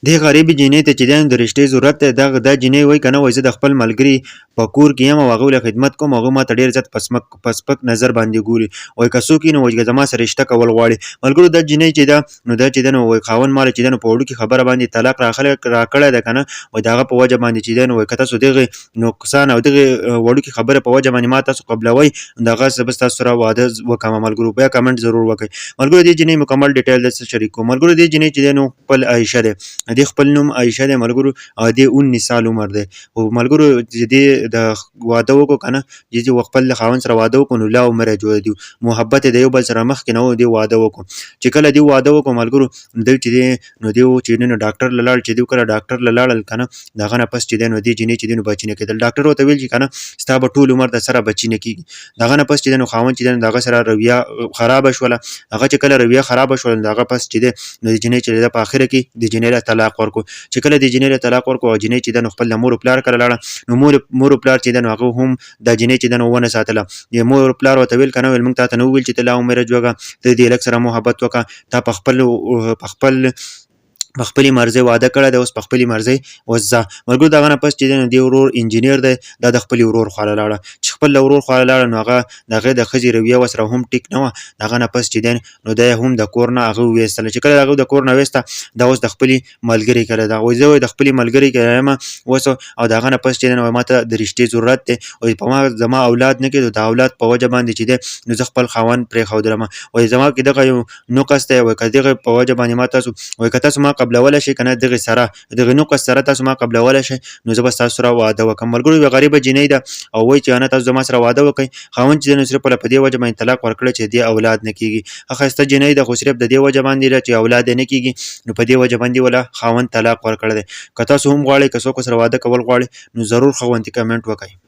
دې غریبې جینۍ ته چې دی د رشتې ضرورت دی دا جینۍ وایي که نه وایي زه د خپل ملګري په کور کې یم او هغوی له خدمت کوم هغه ماته ډېر زیات په سپک نظر باندې ګوري وایي که څوک وي نو وایي که زما سره رشته کول غواړي ملګرو دا جینۍ چې ده نو دا چې ده نو وایي خاوند ماله چې ده نو په وړوکې خبره باندې طلاق راکړی ده که نه وایي د هغه په وجه باندې چې دی نو وایي که تاسو دغې نقصان او دغې وړوکې خبرې په وجه باندې ما تاسو قبلوئ نو د هغه څه به ستاسو سره واده وکړم ملګرو بیا کمنټ ضرور وکړئ ملګرو دې جینۍ مکمل ډیټیل درته شریک کوم ملګرو دې جینۍ چې دی نو خپل عایشه دی دې خپل نوم عایشه دی ملګرو او دې 19 سال عمر دی او ملګرو چې دې د واده وکړو که نه چې خپل خاوند سره واده وکړو نو لا عمره جوړ دی محبت د یو بل سره مخکې نه و دې واده وکړو چې کله دې واده وکړو ملګرو دوی چې دی نو دوی چې نو ډاکټر له لاړ چې دوی کله ډاکټر له لاړل که نه د هغه نه پس چې دی نو دې جینۍ چې دی نو بچي نه کېدل ډاکټر ورته ویل چې که نه ستا به ټول عمر د سره بچي نه کېږي د هغه نه پس چې دی نو خاوند چې دی نو د هغه سره رویه خرابه شوله هغه چې کله رویه خرابه شوله د هغه پس چې دی نو د جینۍ چې دی په اخره کې د جینۍ له طلاق ورکړو چې کله د جینۍ له طلاق ورکړو او جینۍ چې دی نو خپل د مور پلار کره لاړه نو مور پلار چې دی نو هغه هم دا جینۍ چې دی نو ونه ساتله د مور پلار ورته ویل که نه ویل موږ تا ته نه وویل چې ته لا عمره جوړه ته دې هلک سره محبت وکړه تا په خپلې مرضۍ واده کړی دی اوس په خپلې مرضۍ اوس ځه ملګرو د هغه نه پس چې دی نو دې ورور انجینر دی دا د خپلې ورور خواله لاړه چې خپل له ورور خواله لاړه نو هغه د هغې د ښځې رویه ورسره هم ټیک نه وه د هغه نه پس چې دی نو دی هم د کور نه هغه وویستله چې کله هغه د کور نه ویسته دا اوس د خپلې ملګرې کره ده وایي زه وایي د خپلې ملګرې کره یم اوس او د هغه نه پس چې دی نو ما ته د رشتې ضرورت دی وایي په ما زما اولاد نه کېدو د اولاد په وجه باندې چې دی نو زه خپل خاوند پرېښودلم وایي زما کې دغه یو نقص دی وایي که دغه په وجه باندې ما تاسو وایي که تاسو ما قبلولی شئ که نه دغه نقص سره تاسو ما قبلولی شئ نو زه به ستاسو سره واده وکړم ملګرو یوه غریبه جینۍ ده او وایي چې نه تاسو زما سره واده وکړئ خاوند چې دی نو صرف په دې وجه باندې طلاق ورکړی چې دې اولاد نه کېږي ښه ښایسته جینۍ ده خو صرف د دې وجه باندې ده چې اولاد یې نه کېږي نو په دې وجه باندې وله خاوند طلاق ورکړی دی که تاسو هم غواړئ که څوک سره واده کول غواړئ نو ضرور خاوند ته کمنټ وکړئ